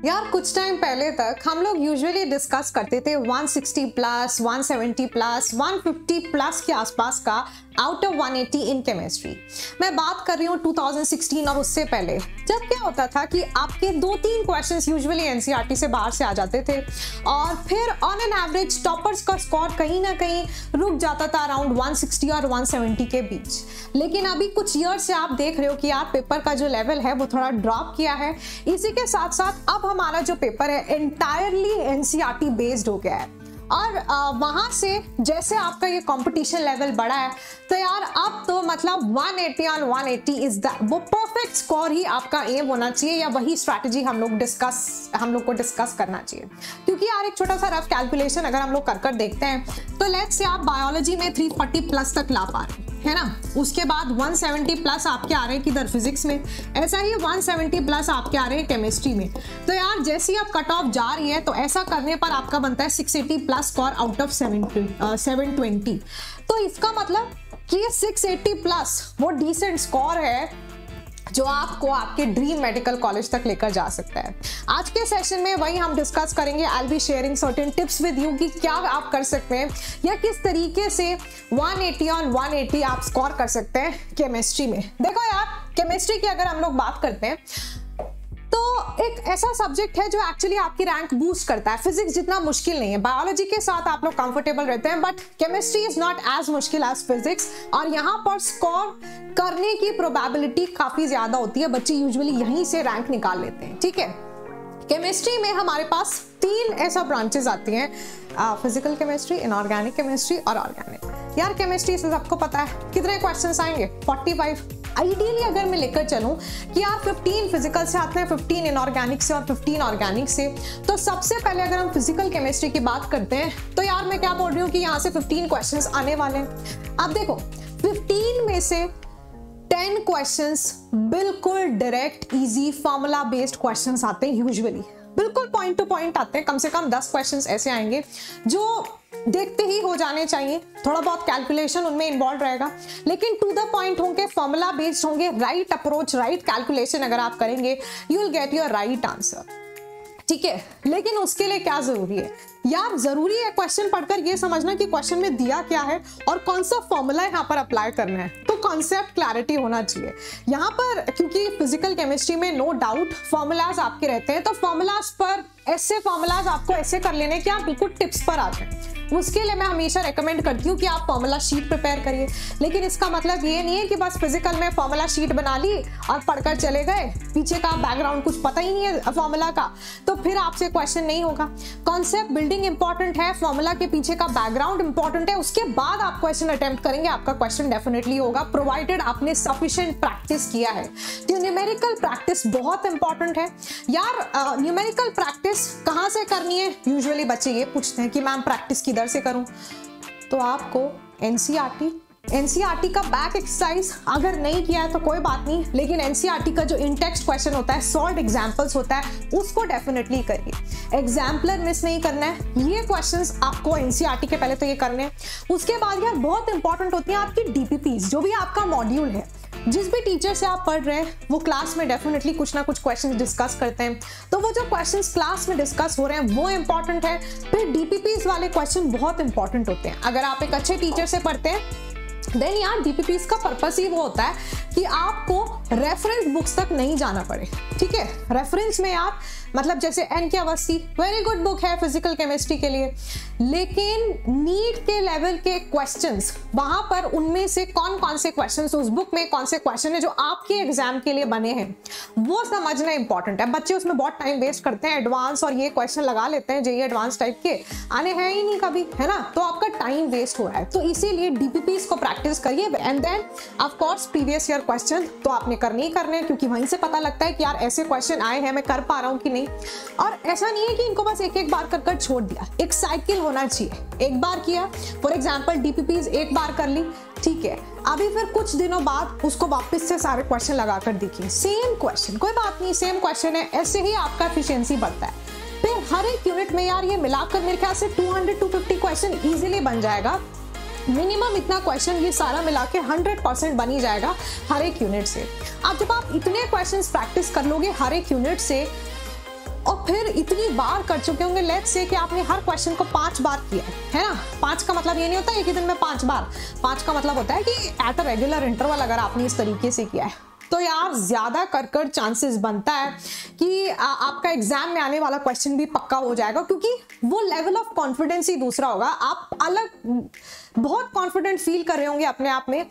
यार कुछ टाइम पहले तक हम लोग यूजुअली डिस्कस करते थे 160 प्लस, 170 प्लस, 150 प्लस के आसपास का आउट ऑफ 180 इन केमिस्ट्री। मैं बात कर रही हूँ 2016 और उससे पहले, जब क्या होता था कि आपके 2-3 क्वेश्चंस यूजुअली एनसीईआरटी से बाहर से आ जाते थे और फिर ऑन एन एवरेज टॉपर्स का स्कोर कहीं ना कहीं रुक जाता था अराउंड 160 और 170 के बीच। लेकिन अभी कुछ ईयर से आप देख रहे हो कि यार पेपर का जो लेवल है वो थोड़ा ड्रॉप किया है। इसी के साथ साथ अब हमारा जो पेपर है एंटायरली एनसीईआरटी बेस्ड हो गया है और वहां से जैसे आपका ये कंपटीशन लेवल बढ़ा है तो यार अब तो मतलब 180 ऑन 180 इज द वो परफेक्ट स्कोर ही आपका एम होना चाहिए, या वही स्ट्रैटेजी हम लोग को डिस्कस करना चाहिए। क्योंकि यार एक छोटा सा रफ कैलकुलेशन अगर हम लोग कर देखते हैं तो लेट्स से आप बायोलॉजी में 340 प्लस तक ला पा रहे है ना, उसके बाद 170 प्लस आपके आ रहे हैं किधर फिजिक्स में, ऐसा ही 170 प्लस आपके आ रहे हैं केमिस्ट्री में। तो यार जैसे ही आप कट ऑफ जा रही है तो ऐसा करने पर आपका बनता है 680 प्लस स्कोर आउट ऑफ 720। तो इसका मतलब कि ये 680 प्लस वो डिसेंट स्कोर है जो आपको आपके ड्रीम मेडिकल कॉलेज तक लेकर जा सकता है। आज के सेशन में वही हम डिस्कस करेंगे। I will be sharing certain tips with you कि क्या आप कर सकते हैं या किस तरीके से 180 ऑन 180 आप स्कोर कर सकते हैं केमिस्ट्री में। देखो यार केमिस्ट्री की अगर हम लोग बात करते हैं तो एक ऐसा सब्जेक्ट है जो एक्चुअली आपकी रैंक बूस्ट करता है। फिजिक्स जितना मुश्किल नहीं है, बायोलॉजी के साथ आप लोग कंफर्टेबल रहते हैं, but chemistry is not as मुश्किल एज फिजिक्स और यहाँ पर स्कोर करने की प्रोबेबिलिटी काफी ज्यादा होती है। बच्चे यूजुअली यहीं से रैंक निकाल लेते हैं। ठीक है, केमिस्ट्री में हमारे पास 3 ऐसा ब्रांचेस आती हैं, फिजिकल केमिस्ट्री, इनऑर्गेनिक केमिस्ट्री और ऑर्गेनिक। यार केमिस्ट्री से सबको पता है कितने क्वेश्चंस आएंगे, 45। आइडियली अगर मैं लेकर चलूं कि यार 15 फिजिकल से आते हैं, 15 इनऑर्गेनिक से और 15 ऑर्गेनिक से, तो सबसे पहले अगर हम फिजिकल केमिस्ट्री की बात करते हैं तो यार मैं क्या बोल रही हूँ कि यहाँ से 15 क्वेश्चंस आने वाले हैं। अब देखो 15 में से 10 क्वेश्चंस बिल्कुल direct easy formula based questions आते हैं, यूजुअली बिल्कुल पॉइंट टू पॉइंट आते हैं। कम से कम 10 क्वेश्चंस ऐसे आएंगे जो देखते ही हो जाने चाहिए, थोड़ा बहुत कैलकुलेशन उनमें इन्वॉल्व रहेगा लेकिन टू द पॉइंट होंगे, फॉर्मूला बेस्ड होंगे। राइट अप्रोच, राइट कैलकुलेशन अगर आप करेंगे you will get your right answer. ठीक है, लेकिन उसके लिए क्या जरूरी है यार? जरूरी है क्वेश्चन पढ़कर ये समझना कि क्वेश्चन में दिया क्या है और कौन सा फॉर्मूला यहाँ पर अप्लाई करना है। तो कॉन्सेप्ट क्लैरिटी होना चाहिए यहाँ पर, क्योंकि फिजिकल केमिस्ट्री में नो डाउट फॉर्मूलाज आपके रहते हैं। तो फॉर्मूलाज पर ऐसे फॉर्मूलाज आपको ऐसे कर लेने कि आप बिल्कुल टिप्स पर आ जाए। उसके लिए मैं हमेशा रेकमेंड करती हूँ कि आप फॉर्मूला शीट प्रिपेयर करिए। लेकिन इसका मतलब ये नहीं है कि बस फिजिकल में फॉर्मूला शीट बना ली और पढ़कर चले गए, पीछे का बैकग्राउंड कुछ पता ही नहीं है फॉर्मूला का, तो फिर आपसे क्वेश्चन नहीं होगा। कॉन्सेप्ट बिल्डिंग इंपॉर्टेंट है, फॉर्मूला के पीछे का बैकग्राउंड इंपॉर्टेंट है, उसके बाद आप क्वेश्चन अटेम्प्ट करेंगे, आपका क्वेश्चन डेफिनेटली होगा प्रोवाइडेड आपने सफिशिएंट प्रैक्टिस किया है। तो न्यूमेरिकल प्रैक्टिस बहुत इंपॉर्टेंट है यार। न्यूमेरिकल प्रैक्टिस कहाँ से करनी है? यूजुअली बच्चे ये पूछते हैं कि मैम प्रैक्टिस किधर से करूं? तो आपको एनसीईआरटी का बैक एक्सरसाइज अगर नहीं किया है तो कोई बात नहीं, लेकिन एनसीईआरटी का जो इन टेक्स्ट क्वेश्चन होता है, सॉल्व्ड एग्जांपल्स होता है, उसको डेफिनेटली करिए। एग्जाम्पलर मिस नहीं करना है। ये क्वेश्चंस आपको एनसीईआरटी के पहले तो ये करने हैं। उसके बाद यार बहुत इंपॉर्टेंट होती है आपकी डीपीपीज, जो भी आपका मॉड्यूल है। जिस भी टीचर से आप पढ़ रहे हैं वो क्लास में डेफिनेटली कुछ ना कुछ क्वेश्चंस डिस्कस करते हैं, तो वो जो क्वेश्चंस क्लास में डिस्कस हो रहे हैं वो इंपॉर्टेंट है। फिर डीपीपीज वाले क्वेश्चन बहुत इंपॉर्टेंट होते हैं। अगर आप एक अच्छे टीचर से पढ़ते हैं देन यार डीपीपीज का पर्पस ही वो होता है कि आपको रेफरेंस बुक्स तक नहीं जाना पड़े। ठीक है, रेफरेंस में यार मतलब जैसे एन के अवस्थी वेरी गुड बुक है फिजिकल केमिस्ट्री के लिए, लेकिन नीट के लेवल के क्वेश्चंस वहां पर उनमें से कौन कौन से क्वेश्चंस उस बुक में कौन से क्वेश्चन है जो आपके एग्जाम के लिए बने हैं वो समझना इंपॉर्टेंट है। बच्चे उसमें बहुत टाइम वेस्ट करते हैं, एडवांस और ये क्वेश्चन लगा लेते हैं, जेईई एडवांस टाइप के आने हैं ही नहीं कभी, है ना, तो आपका टाइम वेस्ट हो रहा है। तो इसीलिए डीपीपीज को प्रैक्टिस करिए and then of course previous year question तो आपने करने ही करने हैं, क्योंकि वहीं से पता लगता है कि यार ऐसे क्वेश्चन आए हैं, मैं कर पा रहा हूँ कि नहीं। और ऐसा नहीं है कि इनको बस एक एक बार कर छोड़ दिया, एक साइकिल होना चाहिए। एक बार किया फॉर एग्जांपल डीपीपीज एक बार कर ली, ठीक है, अभी फिर कुछ दिनों बाद उसको वापस से सारे क्वेश्चन लगाकर देखिए, सेम क्वेश्चन, कोई बात नहीं सेम क्वेश्चन है, ऐसे ही आपका एफिशिएंसी बढ़ता है। फिर हर एक यूनिट में यार ये मिलाकर मेरे ख्याल से 200-250 क्वेश्चन इजीली बन जाएगा। मिनिमम इतना क्वेश्चन ये सारा मिला के 100% बन ही जाएगा हर एक यूनिट से। अब जब आप इतने क्वेश्चंस प्रैक्टिस कर लोगे हर एक यूनिट से और फिर इतनी बार कर चुके होंगे, लेट्स से कि आपने हर क्वेश्चन को 5 बार किया है ना। 5 का मतलब ये नहीं होता एक ही दिन में 5 बार, 5 का मतलब होता है कि एट अ रेगुलर इंटरवल अगर आपने इस तरीके से किया है तो यार ज्यादा कर चांसेस बनता है कि आपका एग्जाम में आने वाला क्वेश्चन भी पक्का हो जाएगा, क्योंकि वो लेवल ऑफ कॉन्फिडेंस ही दूसरा होगा। आप अलग बहुत कॉन्फिडेंट फील कर रहे होंगे अपने आप में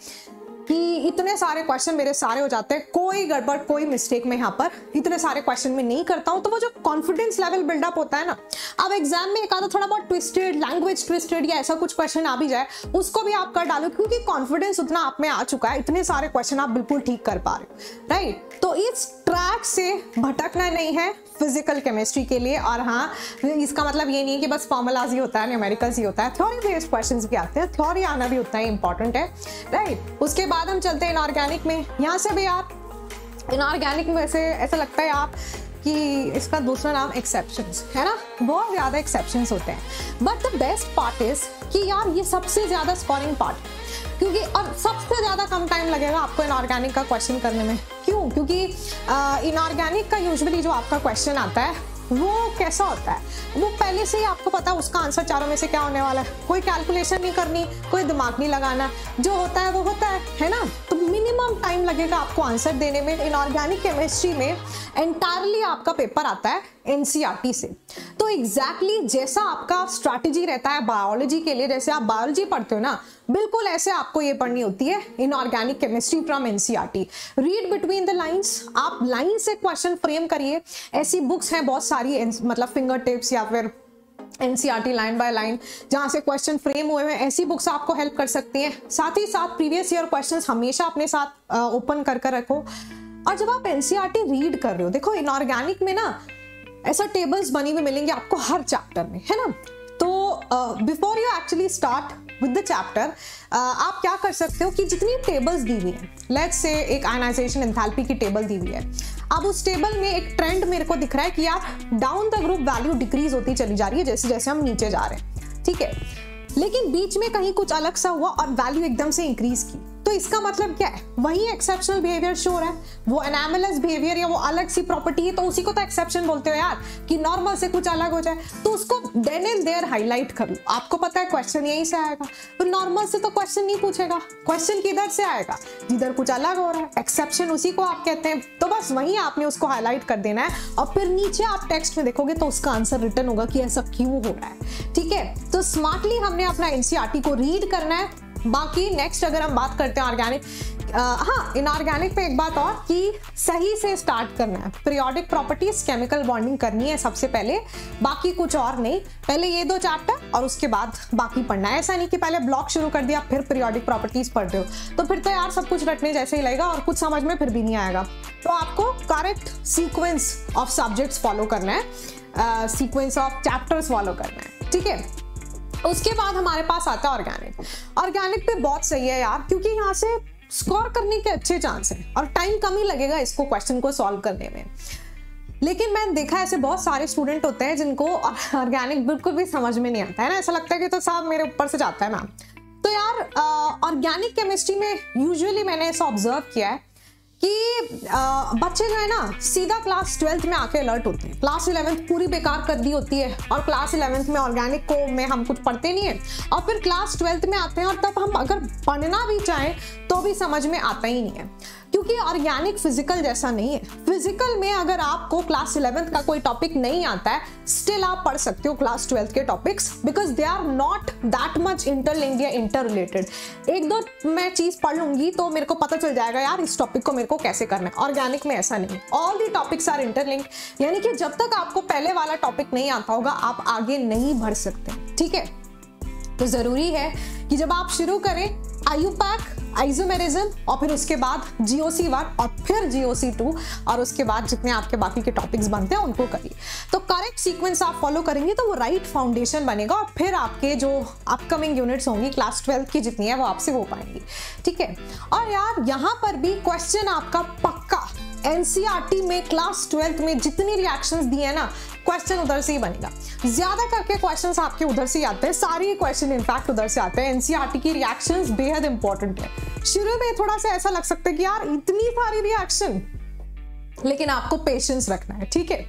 कि इतने सारे क्वेश्चन मेरे सारे हो जाते हैं, कोई गड़बड़ कोई मिस्टेक में यहाँ पर इतने सारे क्वेश्चन में नहीं करता हूँ। तो वो जो कॉन्फिडेंस लेवल बिल्डअप होता है ना, अब एग्जाम में एक आधा थोड़ा बहुत ट्विस्टेड, लैंग्वेज ट्विस्टेड या ऐसा कुछ क्वेश्चन आ भी जाए, उसको भी आप कर डालो, क्योंकि कॉन्फिडेंस उतना आप में आ चुका है, इतने सारे क्वेश्चन आप बिल्कुल ठीक कर पा रहे हो, राइट। तो इस ट्रैक से भटकना नहीं है फिजिकल केमिस्ट्री के लिए। और हाँ, इसका मतलब ये नहीं है कि बस फॉर्मूलाज ही होता है, न्यूमेरिकल्स ही होता है, थ्योरी बेस्ड क्वेश्चंस भी आते हैं, थ्योरी आना भी उतना ही इंपॉर्टेंट है, राइट। उसके बाद हम चलते हैं इनऑर्गेनिक में। यहाँ से भी यार इनऑर्गेनिक में ऐसा लगता है आप कि इसका दूसरा नाम एक्सेप्शंस है ना, बहुत ज्यादा एक्सेप्शंस होते हैं। But the best part is कि यार ये सबसे ज्यादा स्कोरिंग पार्ट, क्योंकि और सबसे ज्यादा कम टाइम लगेगा आपको इनऑर्गेनिक का क्वेश्चन करने में। क्यों? क्योंकि इनऑर्गेनिक का यूजुअली जो आपका क्वेश्चन आता है वो कैसा होता है, वो पहले से ही आपको पता है उसका आंसर चारों में से क्या होने वाला है, कोई कैलकुलेशन नहीं करनी, कोई दिमाग नहीं लगाना, जो होता है वो होता है ना। तो मिनिमम टाइम लगेगा आपको आंसर देने में। इनऑर्गेनिक केमिस्ट्री में एंटायरली आपका पेपर आता है एनसीईआरटी से। तो एग्जैक्टली जैसा आपका स्ट्रैटेजी रहता है बायोलॉजी के लिए, जैसे आप बायोलॉजी पढ़ते हो ना, बिल्कुल ऐसे आपको ये पढ़नी होती है inorganic chemistry from NCERT. Read between the lines, आप लाइन से क्वेश्चन फ्रेम करिए। ऐसी बुक्स हैं बहुत सारी, मतलब फिंगर टिप्स या फिर एनसीईआरटी लाइन बाय लाइन, जहां से क्वेश्चन फ्रेम हुए हैं, ऐसी बुक्स आपको हेल्प कर सकती हैं। साथ ही साथ प्रीवियस ईयर क्वेश्चंस हमेशा अपने साथ ओपन कर रखो। और जब आप एनसीईआरटी रीड कर रहे हो, देखो इनऑर्गेनिक में ना ऐसा टेबल्स बनी हुई मिलेंगे आपको हर चैप्टर में, है ना। तो before you actually start with the chapter, आप क्या कर सकते हो कि जितनी टेबल्स दी हुई है, लेट्स से एक आयनाइजेशन एंथैल्पी की टेबल दी हुई है, अब उस टेबल में एक ट्रेंड मेरे को दिख रहा है कि यार down the group value decrease होती चली जा रही है जैसे जैसे हम नीचे जा रहे हैं, ठीक है। लेकिन बीच में कहीं कुछ अलग सा हुआ और वैल्यू एकदम से इंक्रीज की, तो इसका मतलब क्या है, वही एक्सेप्शनल बिहेवियर शो रहा है, वो एनामलस बिहेवियर या वो अलग सी प्रॉपर्टी है, तो उसी को तो एक्सेप्शन बोलते हो यार, कि नॉर्मल से कुछ अलग हो जाए, तो उसको देन एंड देयर हाईलाइट कर लो। आपको पता है क्वेश्चन यहीं से आएगा, तो नॉर्मल से तो क्वेश्चन नहीं पूछेगा, क्वेश्चन किधर से आएगा, जिधर कुछ अलग हो रहा है, एक्सेप्शन उसी को आप कहते हैं। तो बस वहीं आपने उसको हाईलाइट कर देना है, और फिर नीचे आप टेक्स्ट में देखोगे तो उसका आंसर रिटर्न होगा कि ऐसा क्यों हो रहा है, ठीक है। तो स्मार्टली हमने अपना एनसीईआरटी को रीड करना है। बाकी नेक्स्ट अगर हम बात करते हैं ऑर्गेनिक, हाँ इनऑर्गेनिक पे एक बात और कि सही से स्टार्ट करना है। पीरियोडिक प्रॉपर्टीज, केमिकल बॉन्डिंग करनी है सबसे पहले, बाकी कुछ और नहीं। पहले ये 2 चैप्टर और उसके बाद बाकी पढ़ना है। ऐसा नहीं कि पहले ब्लॉक शुरू कर दिया फिर पीरियोडिक प्रॉपर्टीज पढ़ रहे हो, तो फिर तो यार सब कुछ रटने जैसे ही लगेगा और कुछ समझ में फिर भी नहीं आएगा। तो आपको correct sequence of subjects follow करना है, सीक्वेंस ऑफ चैप्टर्स फॉलो करना है, ठीक है। उसके बाद हमारे पास आता है ऑर्गेनिक। ऑर्गेनिक पे बहुत सही है यार, क्योंकि यहाँ से स्कोर करने के अच्छे चांस हैं और टाइम कम ही लगेगा इसको क्वेश्चन को सॉल्व करने में। लेकिन मैंने देखा ऐसे बहुत सारे स्टूडेंट होते हैं जिनको ऑर्गेनिक बिल्कुल भी समझ में नहीं आता है ना, ऐसा लगता है कि तो साहब मेरे ऊपर से जाता है मैम। तो यार ऑर्गेनिक केमिस्ट्री में यूजुअली मैंने ऐसा ऑब्जर्व किया है कि बच्चे जो है ना सीधा क्लास 12th में आके अलर्ट होते हैं। क्लास 11th पूरी बेकार कर दी होती है और क्लास 11th में ऑर्गेनिक को में हम कुछ पढ़ते नहीं है, और फिर क्लास 12th में आते हैं और तब हम अगर पढ़ना भी चाहें तो भी समझ में आता ही नहीं है, क्योंकि ऑर्गेनिक फिजिकल जैसा नहीं है। फिजिकल में अगर आपको क्लास 11th का कोई टॉपिक नहीं आता है, स्टिल आप पढ़ सकते हो क्लास 12th के topics, because they are not that much interlinked या इंटर रिलेटेड। एक दो मैं चीज पढ़ लूंगी तो मेरे को पता चल जाएगा यार इस टॉपिक को मेरे को कैसे करना है। ऑर्गेनिक में ऐसा नहीं, all the topics are interlinked, यानी कि जब तक आपको पहले वाला टॉपिक नहीं आता होगा आप आगे नहीं बढ़ सकते, ठीक है। तो जरूरी है कि जब आप शुरू करें आयुपैक, आइसोमेरिज्म और फिर उसके बाद GOC1 और फिर GOC2 और उसके बाद जितने आपके बाकी के टॉपिक्स बनते हैं उनको करिए। तो करेक्ट सीक्वेंस आप फॉलो करेंगे तो वो राइट फाउंडेशन बनेगा और फिर आपके जो अपकमिंग यूनिट्स होंगी क्लास 12th की जितनी है वो आपसे हो पाएंगी, ठीक है। और यार यहाँ पर भी क्वेश्चन आपका पक्का एनसीईआरटी में क्लास 12th में जितनी रिएक्शंस दिए हैं ना, क्वेश्चन उधर से ही बनेगा। ज्यादा करके क्वेश्चंस आपके उधर से ही आते हैं, सारे क्वेश्चन इनफैक्ट उधर से आते हैं। एनसीईआरटी की रिएक्शंस बेहद इंपॉर्टेंट है। शुरू में थोड़ा सा ऐसा लग सकता है कि यार इतनी सारी रिएक्शन, लेकिन आपको पेशेंस रखना है, ठीक है।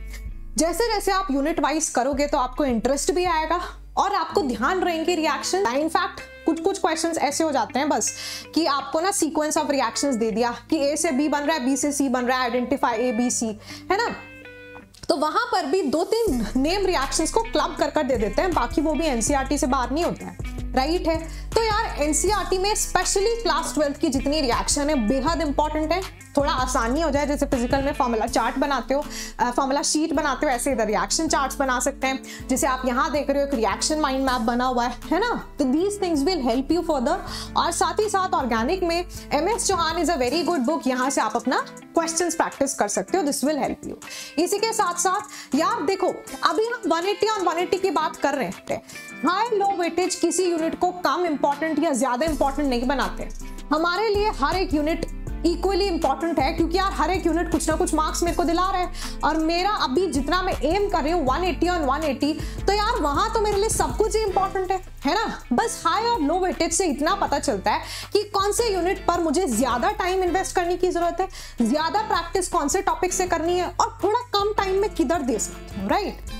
जैसे जैसे आप यूनिट वाइज करोगे तो आपको इंटरेस्ट भी आएगा और आपको ध्यान रहेंगे रिएक्शन। इनफैक्ट कुछ क्वेश्चंस ऐसे हो जाते हैं बस कि आपको ना सीक्वेंस ऑफ रिएक्शंस दे दिया कि ए से बी बन रहा है, बी से सी बन रहा है, आइडेंटिफाई ए बी सी, है ना। तो वहां पर भी 2-3 नेम रिएक्शंस को क्लब कर दे देते हैं, बाकी वो भी एनसीईआरटी से बाहर नहीं होता है, राइट है। तो यार एनसीईआरटी में स्पेशली क्लास 12 की जितनी रिएक्शन है बेहद इंपॉर्टेंट है। थोड़ा आसानी हो जाए, जैसे फिजिकल में फॉर्मूला चार्ट बनाते हो, फॉर्मूला शीट बनाते हो, ऐसे इधर रिएक्शन चार्ट्स बना सकते हैं। जैसे आप यहाँ देख रहे हो एक रिएक्शन माइंड मैप बना हुआ है ना। तो these things will help you further. और साथ ही साथ ऑर्गेनिक में MS Chauhan is a very good book, यहाँ से आप अपना क्वेश्चंस प्रैक्टिस कर सकते हो, दिस विल हेल्प यू। इसी के साथ साथ यार देखो, अभी हम 180 और 180 की बात कर रहे हैं। हाई लो वेटेज किसी यूनिट को कम इंपॉर्टेंट या ज्यादा इंपॉर्टेंट नहीं बनाते। हमारे लिए हर एक यूनिट इक्वली इंपॉर्टेंट है, क्योंकि यार हर एक यूनिट कुछ ना कुछ मार्क्स मेरे को दिला रहा है। और मेरा अभी जितना मैं एम कर रही हूँ 180 और 180, तो यार वहां तो मेरे लिए सब कुछ ही इंपॉर्टेंट है ना। बस हाई और लो वेटेज से इतना पता चलता है कि कौन से यूनिट पर मुझे ज्यादा टाइम इन्वेस्ट करने की जरूरत है, ज्यादा प्रैक्टिस कौन से टॉपिक से करनी है और थोड़ा कम टाइम में किधर दे सकती हूँ, राइट।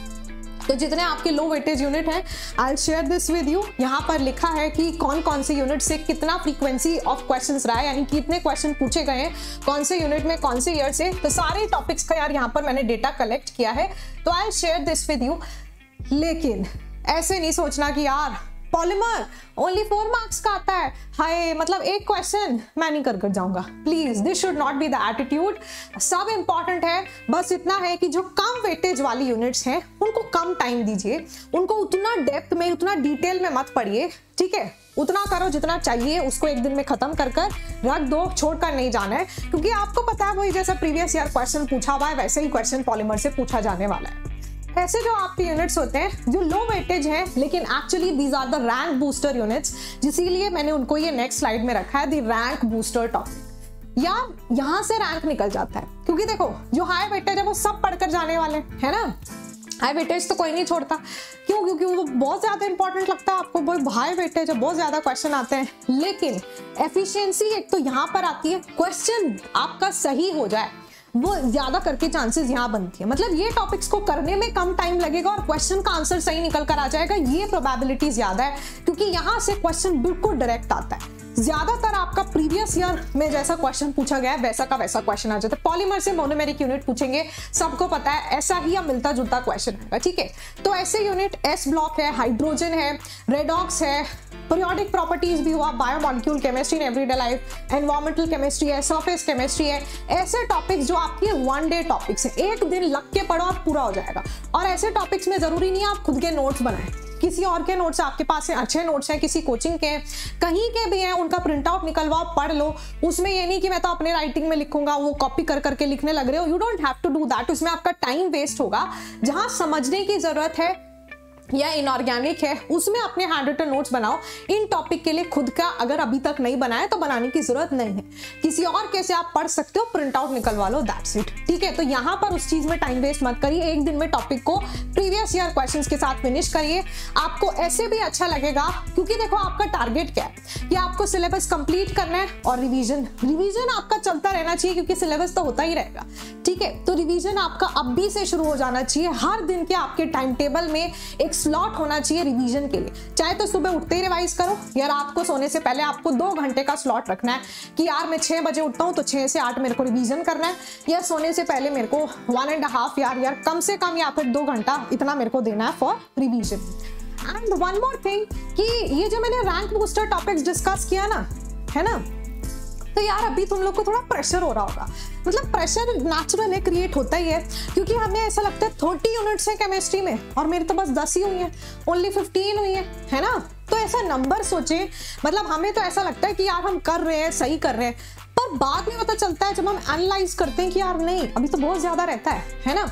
तो जितने आपके लो वेटेज यूनिट हैं, I will share this with you. यहाँ पर लिखा है कि कौन कौन से यूनिट से कितना फ्रीक्वेंसी ऑफ क्वेश्चंस रहा है, यानी कितने क्वेश्चन पूछे गए हैं कौन से यूनिट में कौन से ईयर से। तो सारे टॉपिक्स का यार यहाँ पर मैंने डेटा कलेक्ट किया है, तो I will share this with you. लेकिन ऐसे नहीं सोचना कि यार पॉलीमर ओनली 4 मार्क्स का आता है, हाय मतलब एक क्वेश्चन मैं नहीं कर जाऊंगा। Please, this should not be the attitude. सब इंपॉर्टेंट है, बस इतना है कि जो कम वेटेज वाली यूनिट्स हैं उनको कम टाइम दीजिए, उनको उतना डेप्थ में उतना डिटेल में मत पढ़िए, ठीक है। उतना करो जितना चाहिए, उसको एक दिन में खत्म कर रख दो, छोड़कर नहीं जाना है। क्योंकि आपको पता है वही जैसा प्रीवियस ईयर क्वेश्चन पूछा हुआ है वैसे ही क्वेश्चन पॉलीमर से पूछा जाने वाला है। ऐसे जो आपके यूनिट्स होते हैं जो लो वेटेज हैं, लेकिन actually these are the rank booster units, जिसलिए मैंने उनको ये नेक्स्ट स्लाइड में रखा है, द रैंक बूस्टर टॉपिक। यार यहाँ से रैंक निकल जाता है, क्योंकि देखो जो हाई वेटेज है वो सब पढ़कर जाने वाले है ना। हाई वेटेज तो कोई नहीं छोड़ता, क्यों? क्योंकि वो बहुत ज्यादा इंपॉर्टेंट लगता है आपको, वो हाई वेटेज है, बहुत ज्यादा क्वेश्चन आते हैं। लेकिन एफिशिएंसी एक तो यहाँ पर आती है, क्वेश्चन आपका सही हो जाए वो ज्यादा करके चांसेस यहाँ बनती है। मतलब ये टॉपिक्स को करने में कम टाइम लगेगा और क्वेश्चन का आंसर सही निकल कर आ जाएगा, ये प्रोबेबिलिटी ज्यादा है, क्योंकि यहाँ से क्वेश्चन बिल्कुल डायरेक्ट आता है। ज्यादातर आपका प्रीवियस ईयर में जैसा क्वेश्चन पूछा गया है वैसा का वैसा क्वेश्चन आ जाता है। पॉलीमर से मोनोमेरिक यूनिट पूछेंगे, सबको पता है ऐसा ही या मिलता जुलता क्वेश्चन आएगा, ठीक है। तो ऐसे यूनिट एस ब्लॉक है, हाइड्रोजन है, रेडॉक्स है, पीरियोडिक प्रॉपर्टीज भी हुआ, biomolecule chemistry in everyday life, environmental chemistry है, सरफेस केमिस्ट्री है। ऐसे टॉपिक्स जो आपके 1 डे टॉपिक्स है, एक दिन लग के पढ़ो और पूरा हो जाएगा। और ऐसे टॉपिक्स में जरूरी नहीं है आप खुद के नोट्स बनाएं, किसी और के नोट्स आपके पास हैं, अच्छे नोट्स हैं, किसी कोचिंग के कहीं के भी हैं, उनका प्रिंट आउट निकलवाओ, पढ़ लो। उसमें ये नहीं कि मैं तो अपने राइटिंग में लिखूंगा, वो कॉपी कर करके लिखने लग रहे हो, you don't have to do that. उसमें आपका टाइम वेस्ट होगा। जहां समझने की जरूरत है या इनऑर्गेनिक है उसमें अपने हैंड रिटन नोट्स बनाओ। इन टॉपिक के लिए खुद का अगर अभी तक नहीं बनाया तो बनाने की जरूरत नहीं है, किसी और के से आप पढ़ सकते हो, प्रिंट आउट निकलवा लो, दैट्स इट, ठीक है। तो यहाँ पर उस चीज में टाइम वेस्ट मत करिए, एक दिन में टॉपिक को प्रीवियस ईयर क्वेश्चंस के साथ फिनिश करिए। आपको ऐसे भी अच्छा लगेगा, क्योंकि देखो आपका टारगेट क्या है कि आपको सिलेबस कंप्लीट करना है और रिवीजन आपका चलता रहना चाहिए, क्योंकि सिलेबस तो होता ही रहेगा, ठीक है। तो रिवीजन आपका अब भी से शुरू हो जाना चाहिए। हर दिन के आपके टाइम टेबल में एक स्लॉट होना चाहिए रिवीजन के लिए, चाहे तो सुबह उठते ही रिवाइज करो या रात को सोने से पहले आपको 2 घंटे का स्लॉट रखना है कि यार मैं 6 बजे उठता हूं तो 6 से 8 मेरे को रिवीजन करना है, या सोने से पहले मेरे को 1.5 यार कम से कम या फिर 2 घंटा इतना मेरे को देना है for revision. And one more thing कि ये जो मैंने रैंक बूस्टर टॉपिक्स डिस्कस किया ना, है ना, तो यार अभी तुम लोग को थोड़ा प्रेशर हो रहा होगा। मतलब प्रेशर नेचुरल है, क्रिएट होता ही है, क्योंकि हमें ऐसा लगता है 30 यूनिट्स है केमिस्ट्री में और मेरे तो बस 10 ही हुई है, ओनली 15 हुई है ना। तो ऐसा नंबर सोचे, मतलब हमें तो ऐसा लगता है कि यार हम कर रहे हैं, सही कर रहे हैं, पर बाद में पता चलता है जब हम एनालाइज करते हैं कि यार नहीं अभी तो बहुत ज्यादा रहता है ना।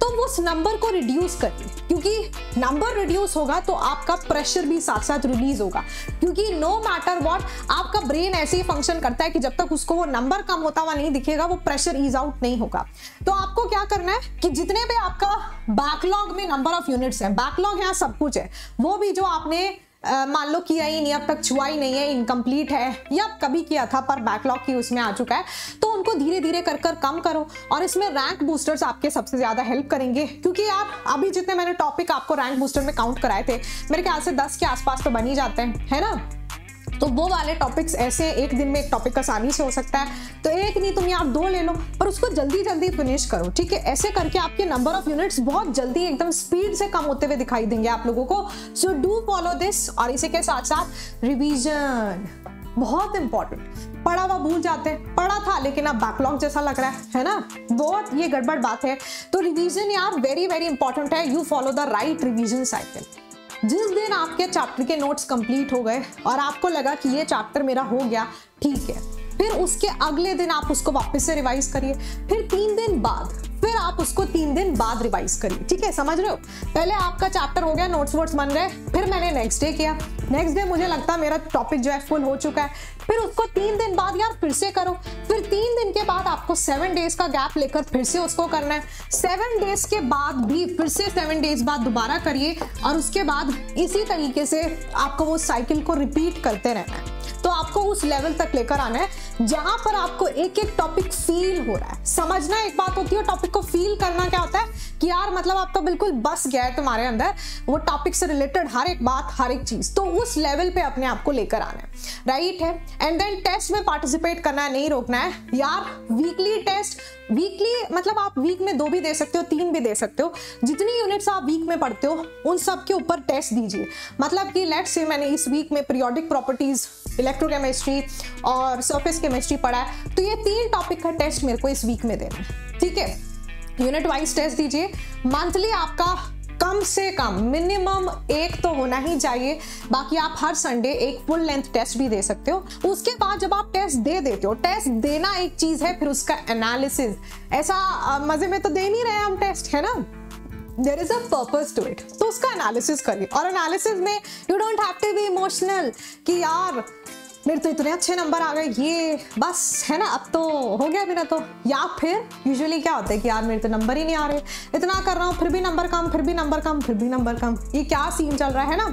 तो उस नंबर को रिड्यूस करिए, क्योंकि नंबर रिड्यूस होगा तो आपका प्रेशर भी साथ साथ रिलीज होगा, क्योंकि नो मैटर व्हाट आपका ब्रेन ऐसे ही फंक्शन करता है कि जब तक उसको वो नंबर कम होता हुआ नहीं दिखेगा वो प्रेशर ईज आउट नहीं होगा। तो आपको क्या करना है कि जितने भी आपका बैकलॉग में नंबर ऑफ यूनिट्स है, बैकलॉग यहाँ सब कुछ है, वो भी जो आपने मान लो किया ही नहीं, अब तक छुआ ही नहीं है, इनकम्प्लीट है, या कभी किया था पर बैकलॉग की उसमें आ चुका है, तो उनको धीरे धीरे कर कर कम करो। और इसमें रैंक बूस्टर्स आपके सबसे ज्यादा हेल्प करेंगे, क्योंकि यार अभी जितने मैंने टॉपिक आपको रैंक बूस्टर में काउंट कराए थे, मेरे ख्याल से 10 के आसपास तो बन ही जाते हैं, है ना। तो वो वाले टॉपिक्स ऐसे एक दिन में एक टॉपिक आसानी से हो सकता है, तो एक नहीं तुम यार 2 ले लो, पर उसको जल्दी जल्दी फिनिश करो, ठीक है। ऐसे करके आपके नंबर ऑफ यूनिट्स बहुत जल्दी एकदम स्पीड से कम होते हुए दिखाई देंगे आप लोगों को। So do follow this. और इसी के साथ साथ रिवीजन बहुत इंपॉर्टेंट। पढ़ा हुआ भूल जाते हैं, पढ़ा था लेकिन अब बैकलॉग जैसा लग रहा है ना, बहुत ये गड़बड़ बात है। तो रिवीजन यार वेरी वेरी इंपॉर्टेंट है। You follow the right revision cycle. जिस दिन आपके चैप्टर के नोट्स कंप्लीट हो गए और आपको लगा कि ये चैप्टर मेरा हो गया, ठीक है, फिर उसके अगले दिन आप उसको वापस से रिवाइज करिए, फिर 3 दिन बाद, फिर आप उसको 3 दिन बाद रिवाइज करिए, ठीक है, समझ रहे हो। पहले आपका चैप्टर हो गया, नोट्स वोट्स बन गए, फिर मैंने नेक्स्ट डे किया, नेक्स्ट डे मुझे लगता है मेरा टॉपिक जो है फुल हो चुका है, फिर उसको 3 दिन बाद यार फिर से करो, फिर 3 दिन के बाद आपको 7 डेज का गैप लेकर फिर से उसको करना है, 7 डेज के बाद भी फिर से 7 डेज बाद दोबारा करिए, और उसके बाद इसी तरीके से आपको वो साइकिल को रिपीट करते रहना है। तो आपको उस लेवल तक लेकर आना है जहां पर आपको एक एक टॉपिक फील हो रहा है। समझना एक बात होती है, टॉपिक को फील करना क्या होता है कि यार मतलब आप तो बिल्कुल बस गया है तुम्हारे अंदर वो टॉपिक से रिलेटेड हर एक बात, हर एक चीज, तो उस लेवल पे अपने आप को लेकर आना है, राइट है। एंड देन टेस्ट में पार्टिसिपेट करना है, नहीं रोकना है यार। वीकली टेस्ट, वीकली मतलब आप वीक में 2 भी दे सकते हो, 3 भी दे सकते हो, जितनी यूनिट्स आप वीक में पढ़ते हो उन सब के ऊपर टेस्ट दीजिए। मतलब कि लेट्स से मैंने इस वीक में पीरियोडिक प्रॉपर्टीज, इलेक्ट्रोकेमिस्ट्री और सरफेस केमिस्ट्री पढ़ा है, तो ये 3 टॉपिक का टेस्ट मेरे को इस वीक में देना है, ठीक है। यूनिट वाइज टेस्ट दीजिए। मंथली आपका कम से कम मिनिमम 1 तो होना ही चाहिए, बाकी आप हर संडे एक फुल लेंथ टेस्ट भी दे सकते हो। उसके बाद जब आप टेस्ट दे देते हो, टेस्ट देना एक चीज है, फिर उसका एनालिसिस, ऐसा मजे में तो दे नहीं रहे हम टेस्ट, है ना, there is a purpose to it, तो उसका एनालिसिस करिए। और एनालिसिस में you don't have to be emotional कि यार मेरे तो इतने अच्छे नंबर आ गए, ये बस है ना, अब तो हो गया मेरा तो। या फिर यूजुअली क्या होता है कि यार मेरे तो नंबर ही नहीं आ रहे, इतना कर रहा हूँ फिर भी नंबर कम, फिर भी नंबर कम, फिर भी नंबर कम, ये क्या सीन चल रहा है ना।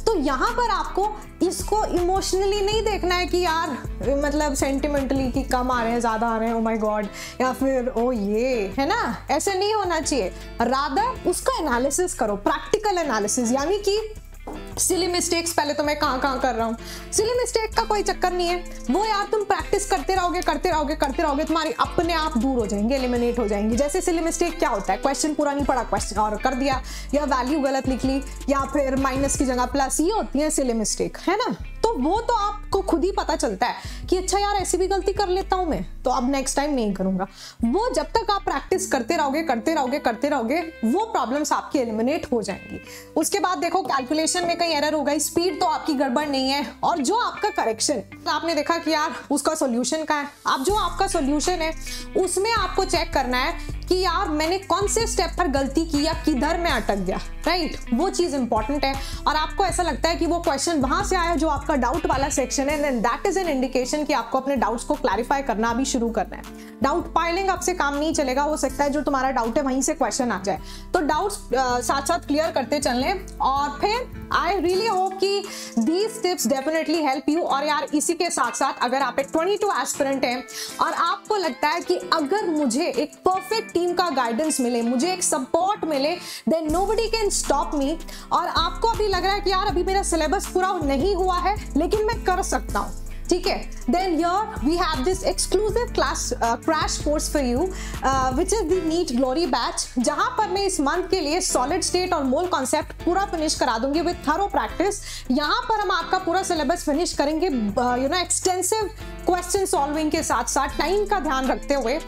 तो यहाँ पर आपको इसको इमोशनली नहीं देखना है कि यार मतलब सेंटिमेंटली कि कम आ रहे हैं, ज्यादा आ रहे हैं, ओ माय गॉड, या फिर ओ ये, है ना, ऐसे नहीं होना चाहिए। रादर उसका एनालिसिस करो, प्रैक्टिकल एनालिसिस, यानी कि सिली मिस्टेक्स पहले तो मैं कहाँ कर रहा हूँ, सिली मिस्टेक का कोई चक्कर नहीं है, वो यार तुम प्रैक्टिस करते रहोगे तुम्हारी अपने आप दूर हो जाएंगे, एलिमिनेट हो जाएंगी। जैसे सिली मिस्टेक क्या होता है, क्वेश्चन पूरा नहीं पढ़ा, क्वेश्चन और कर दिया, या वैल्यू गलत लिख ली, या फिर माइनस की जगह प्लस, ये होती है सिली मिस्टेक, है ना। तो वो तो आपको खुद ही पता चलता है कि अच्छा यार ऐसी भी गलती कर लेता हूं मैं, तो अब नेक्स्ट टाइम नहीं करूंगा। वो जब तक आप प्रैक्टिस करते रहोगे वो प्रॉब्लम्स आपकी एलिमिनेट हो जाएंगी। उसके बाद देखो कैलकुलेशन में कहीं एरर हो गई, स्पीड तो आपकी गड़बड़ नहीं है, और जो आपका करेक्शन आपने देखा कि यार उसका सॉल्यूशन का है, अब जो आपका सॉल्यूशन है उसमें आपको चेक करना है कि यार मैंने कौन से स्टेप पर गलती की या किधर में अटक गया, राइट, वो चीज इंपॉर्टेंट है। और आपको ऐसा लगता है कि वो क्वेश्चन वहां से आया जो आपका डाउट वाला सेक्शन है, then that is an indication कि आपको अपने डाउट्स को क्लैरिफाई करना भी शुरू करना है। डाउट पाइलिंग अप से काम नहीं चलेगा, हो सकता है जो तुम्हारा डाउट है वहीं से क्वेश्चन आ जाए, तो डाउट्स साथ साथ क्लियर करते चलने। और फिर आई रियली होप कि these tips definitely help you. और यार इसी के साथ साथ अगर आप एक 22 एस्पिरेंट हैं और आपको लगता है कि अगर मुझे एक परफेक्ट टीम का गाइडेंस मिले, मुझे एक सपोर्ट मिले, then nobody can stop me, और आपको अभी लग रहा है कि यार अभी मेरा सिलेबस पूरा नहीं हुआ है लेकिन मैं कर सकता हूं, ठीक है, then here we have this exclusive class crash course for you which is the NEET Glory batch, जहां पर मैं इस मंथ के लिए सॉलिड स्टेट और मोल कॉन्सेप्ट पूरा फिनिश करा दूंगी विद थरो प्रैक्टिस। यहां पर हम आपका पूरा सिलेबस फिनिश करेंगे एक्सटेंसिव क्वेश्चन सॉल्विंग के साथ साथ टाइम का ध्यान रखते हुए।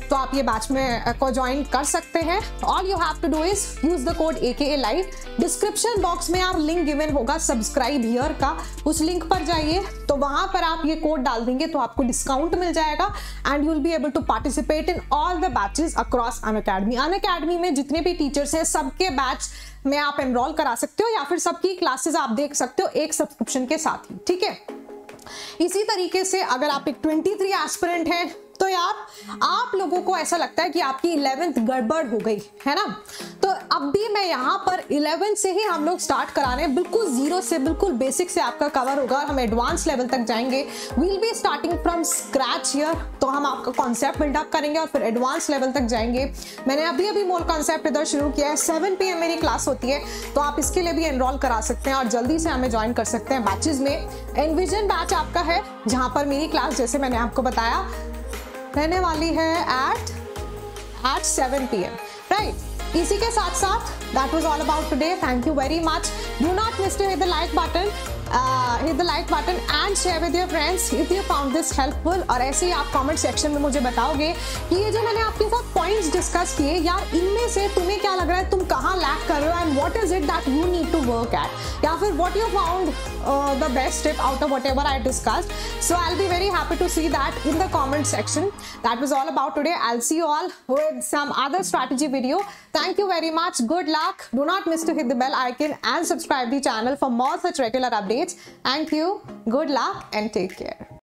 तो आप ये बैच में को ज्वाइन कर सकते हैं। All you have to do is use the code AKA live. Description box में यार लिंक गिवन होगा सब्सक्राइब हियर का, उस लिंक पर जाइए, तो वहां पर आप ये कोड डाल देंगे तो आपको डिस्काउंट मिल जाएगा and you will be able to participate in all the batches across Unacademy. Unacademy में जितने भी टीचर्स हैं सबके बैच में आप एनरोल करा सकते हो या फिर सबकी क्लासेस आप देख सकते हो एक सब्सक्रिप्शन के साथ ही, ठीक है। इसी तरीके से अगर आप एक 23 एस्पिरेंट हैं तो यार आप लोगों को ऐसा लगता है कि आपकी 11th गड़बड़ हो गई है ना, तो अब भी मैं यहाँ पर 11 से ही हम लोग स्टार्ट कराने, बिल्कुल जीरो से, बिल्कुल बेसिक से आपका कवर होगा और हम एडवांस लेवल तक जाएंगे। We'll be starting from scratch here, तो हम आपका कॉन्सेप्ट बिल्डअप करेंगे और फिर एडवांस लेवल तक जाएंगे। मैंने अभी मोल कॉन्सेप्ट इधर शुरू किया है, 7 PM मेरी क्लास होती है, तो आप इसके लिए भी एनरोल करा सकते हैं और जल्दी से हमें ज्वाइन कर सकते हैं बैचेज में। एनविजन बैच आपका है जहाँ पर मेरी क्लास, जैसे मैंने आपको बताया, रहने वाली है at 7 PM, राइट। इसी के साथ साथ that was all about today. Thank you very much. Do not miss to hit the like button. Hit the like button and share with your friends if you found this helpful. और ऐसे ही आप comment section में मुझे बताओगे कि ये जो मैंने आपके साथ पॉइंट्स डिस्कस किए यार, इनमें से तुम्हें क्या लग रहा है, तुम कहाँ लैक कर रहे हो and what is it that you need to work at, या फिर what you found the best tip out of whatever I discussed. So I'll be very happy to see that in the comment section. That was all about today. I'll see you all with some other strategy video. Thank you very much. Good luck. Do not miss to hit the bell icon and subscribe the channel for more such regular updates. Thank you. Good luck and take care.